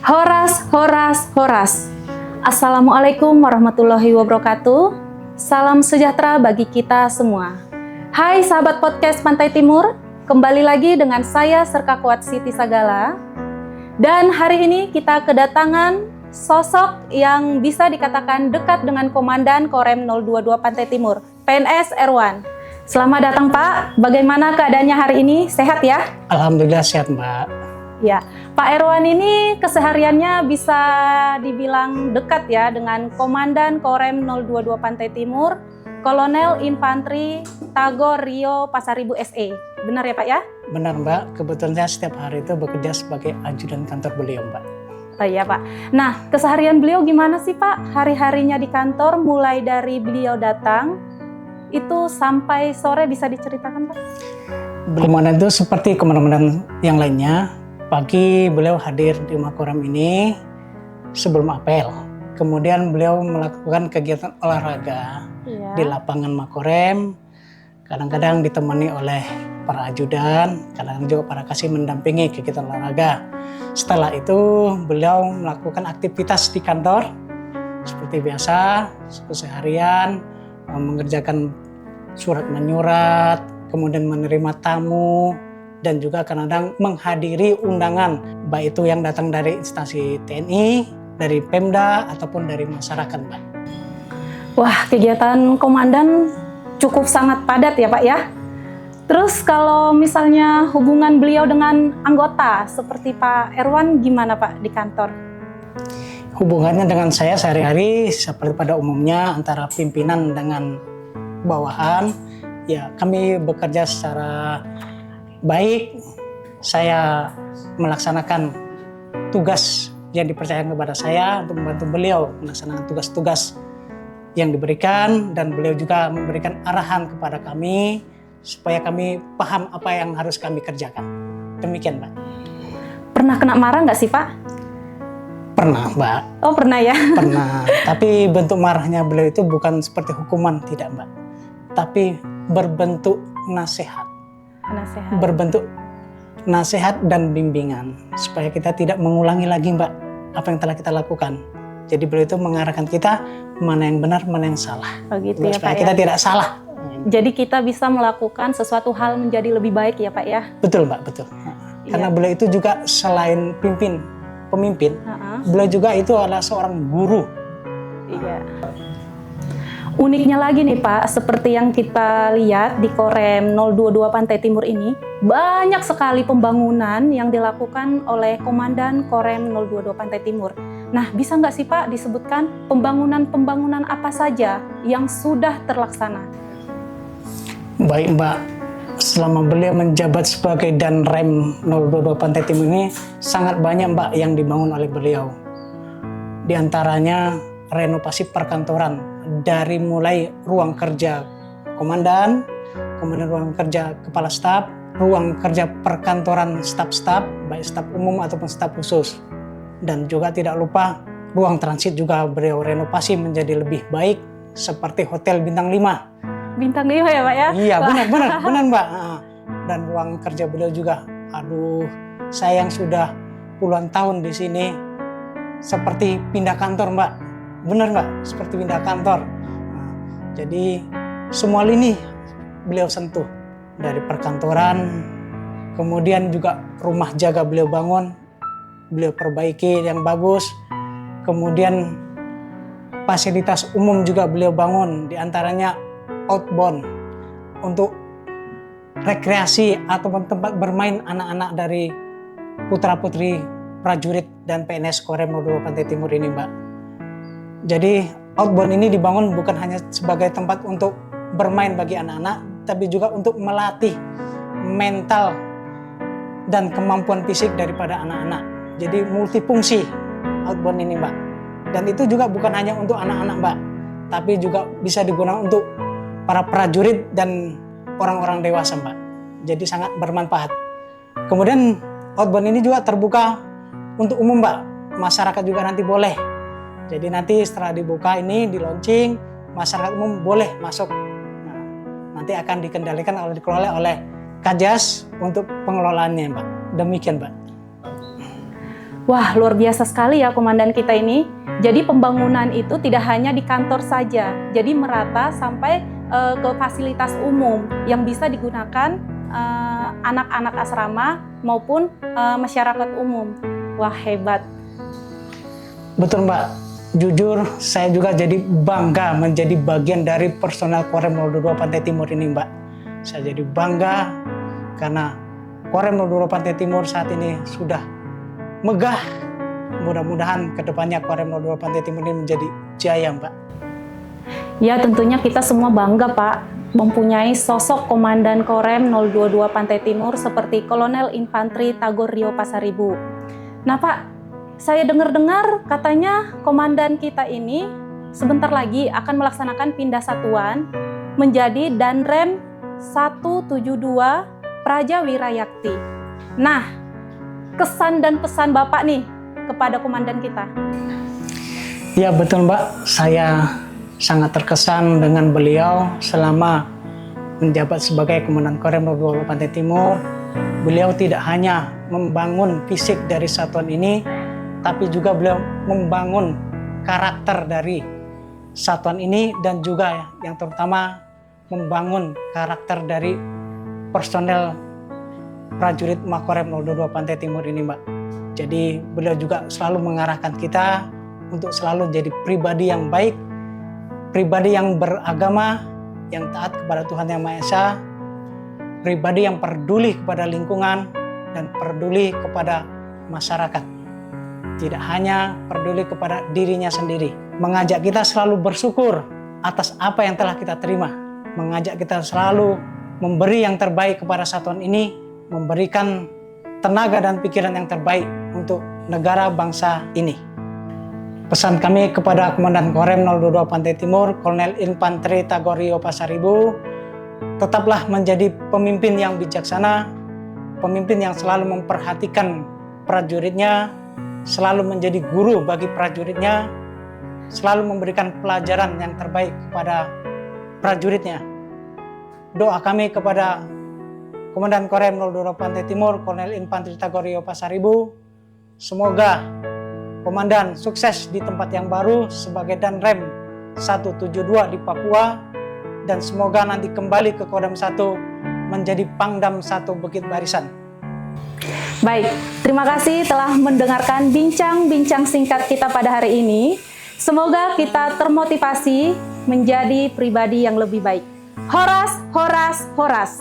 Horas, horas, horas. Assalamualaikum warahmatullahi wabarakatuh. Salam sejahtera bagi kita semua. Hai sahabat podcast Pantai Timur, kembali lagi dengan saya Serka Kuat Siti Sagala. Dan hari ini kita kedatangan sosok yang bisa dikatakan dekat dengan Komandan Korem 022 Pantai Timur, PNS Erwan. Selamat datang Pak, bagaimana keadaannya hari ini? Sehat ya? Alhamdulillah sehat Mbak. Ya, Pak Erwan ini kesehariannya bisa dibilang dekat ya dengan Komandan Korem 022 Pantai Timur, Kolonel Infanteri Tagor Rio Pasaribu SE. Benar ya Pak ya? Benar Mbak, kebetulan saya setiap hari itu bekerja sebagai ajudan kantor beliau Mbak. Oh iya Pak. Nah, keseharian beliau gimana sih Pak? Hari-harinya di kantor mulai dari beliau datang itu sampai sore bisa diceritakan Pak? Komandan itu seperti komandan yang lainnya. Pagi beliau hadir di Makorem ini sebelum apel. Kemudian beliau melakukan kegiatan olahraga di lapangan Makorem. Kadang-kadang ditemani oleh para ajudan, kadang-kadang juga para kasih mendampingi kegiatan olahraga. Setelah itu beliau melakukan aktivitas di kantor seperti biasa, keseharian, mengerjakan surat menyurat, kemudian menerima tamu, dan juga kadang-kadang menghadiri undangan, baik itu yang datang dari instansi TNI, dari Pemda, ataupun dari masyarakat, Mbak. Wah, kegiatan komandan cukup sangat padat ya Pak ya. Terus kalau misalnya hubungan beliau dengan anggota seperti Pak Erwan gimana Pak di kantor? Hubungannya dengan saya sehari-hari seperti pada umumnya antara pimpinan dengan bawahan, ya kami bekerja secara baik. Saya melaksanakan tugas yang dipercayakan kepada saya untuk membantu beliau melaksanakan tugas-tugas yang diberikan, dan beliau juga memberikan arahan kepada kami supaya kami paham apa yang harus kami kerjakan. Demikian, Mbak. Pernah kena marah nggak sih, Pak? Pernah, Mbak. Oh, pernah ya? Pernah. Tapi bentuk marahnya beliau itu bukan seperti hukuman, tidak, Mbak. Tapi berbentuk nasihat. Berbentuk nasihat dan bimbingan supaya kita tidak mengulangi lagi Mbak apa yang telah kita lakukan. Jadi beliau itu mengarahkan kita mana yang benar, mana yang salah. Oh gitu ya supaya Pak kita ya? tidak salah. Jadi kita bisa melakukan sesuatu hal menjadi lebih baik ya Pak ya? Betul Mbak, betul. Karena beliau itu juga selain pemimpin, beliau juga itu adalah seorang guru. Iya. Uniknya lagi nih Pak, seperti yang kita lihat di Korem 022 Pantai Timur ini, banyak sekali pembangunan yang dilakukan oleh Komandan Korem 022 Pantai Timur. Nah, bisa nggak sih Pak disebutkan pembangunan-pembangunan apa saja yang sudah terlaksana? Baik Mbak, selama beliau menjabat sebagai Danrem 022 Pantai Timur ini, sangat banyak Mbak yang dibangun oleh beliau. Di antaranya renovasi perkantoran, dari mulai ruang kerja komandan, kemudian ruang kerja kepala staf, ruang kerja perkantoran staf-staf, baik staf umum ataupun staf khusus. Dan juga tidak lupa ruang transit juga beliau renovasi menjadi lebih baik seperti Hotel Bintang 5. Bintang 5 ya Pak ya? Iya, benar Mbak. Dan ruang kerja beliau juga, aduh, saya yang sudah puluhan tahun di sini seperti pindah kantor Mbak. Benar Mbak, seperti pindah kantor. Jadi semua lini beliau sentuh. Dari perkantoran, kemudian juga rumah jaga beliau bangun, beliau perbaiki yang bagus. Kemudian fasilitas umum juga beliau bangun, diantaranya outbound untuk rekreasi ataupun tempat bermain anak-anak dari putra-putri prajurit dan PNS Korem 022 Pantai Timur ini Mbak. Jadi outbound ini dibangun bukan hanya sebagai tempat untuk bermain bagi anak-anak, tapi juga untuk melatih mental dan kemampuan fisik daripada anak-anak. Jadi multifungsi outbound ini Mbak. Dan itu juga bukan hanya untuk anak-anak Mbak, tapi juga bisa digunakan untuk para prajurit dan orang-orang dewasa Mbak. Jadi sangat bermanfaat. Kemudian outbound ini juga terbuka untuk umum Mbak. Masyarakat juga nanti boleh. Jadi nanti setelah dibuka ini, di launching, masyarakat umum boleh masuk. Nah, nanti akan dikelola oleh Kajas untuk pengelolaannya, Mbak. Demikian, Mbak. Wah, luar biasa sekali ya komandan kita ini. Jadi pembangunan itu tidak hanya di kantor saja, jadi merata sampai ke fasilitas umum yang bisa digunakan anak-anak asrama maupun masyarakat umum. Wah, hebat. Betul Mbak, jujur saya juga jadi bangga menjadi bagian dari personel Korem 022 Pantai Timur ini Mbak. Saya jadi bangga karena Korem 022 Pantai Timur saat ini sudah megah. Mudah-mudahan kedepannya Korem 022 Pantai Timur ini menjadi jaya Mbak. Ya, tentunya kita semua bangga Pak mempunyai sosok Komandan Korem 022 Pantai Timur seperti Kolonel Infantri Tagor Rio Pasaribu. Nah Pak, saya dengar-dengar katanya komandan kita ini sebentar lagi akan melaksanakan pindah satuan menjadi Danrem 172 Praja Wirayakti. Nah, kesan dan pesan Bapak nih kepada komandan kita. Ya betul Mbak, saya sangat terkesan dengan beliau selama menjabat sebagai Komandan Korem 022 Pantai Timur. Beliau tidak hanya membangun fisik dari satuan ini, tapi juga beliau membangun karakter dari satuan ini dan juga yang terutama membangun karakter dari personel prajurit Makorem 022 Pantai Timur ini Mbak. Jadi beliau juga selalu mengarahkan kita untuk selalu jadi pribadi yang baik, pribadi yang beragama, yang taat kepada Tuhan Yang Maha Esa, pribadi yang peduli kepada lingkungan dan peduli kepada masyarakat. Tidak hanya peduli kepada dirinya sendiri. Mengajak kita selalu bersyukur atas apa yang telah kita terima. Mengajak kita selalu memberi yang terbaik kepada satuan ini, memberikan tenaga dan pikiran yang terbaik untuk negara bangsa ini. Pesan kami kepada Komandan Korem 022 Pantai Timur, Kolonel Infantri Tagor Rio Pasaribu, tetaplah menjadi pemimpin yang bijaksana, pemimpin yang selalu memperhatikan prajuritnya, selalu menjadi guru bagi prajuritnya, selalu memberikan pelajaran yang terbaik kepada prajuritnya. Doa kami kepada Komandan Korem 022 Pantai Timur, Kolonel Infantri Tagor Rio Pasaribu, semoga Komandan sukses di tempat yang baru sebagai Danrem 172 di Papua, dan semoga nanti kembali ke Kodam 1 menjadi Pangdam 1 Bukit Barisan. Baik, terima kasih telah mendengarkan bincang-bincang singkat kita pada hari ini. Semoga kita termotivasi menjadi pribadi yang lebih baik. Horas, horas, horas.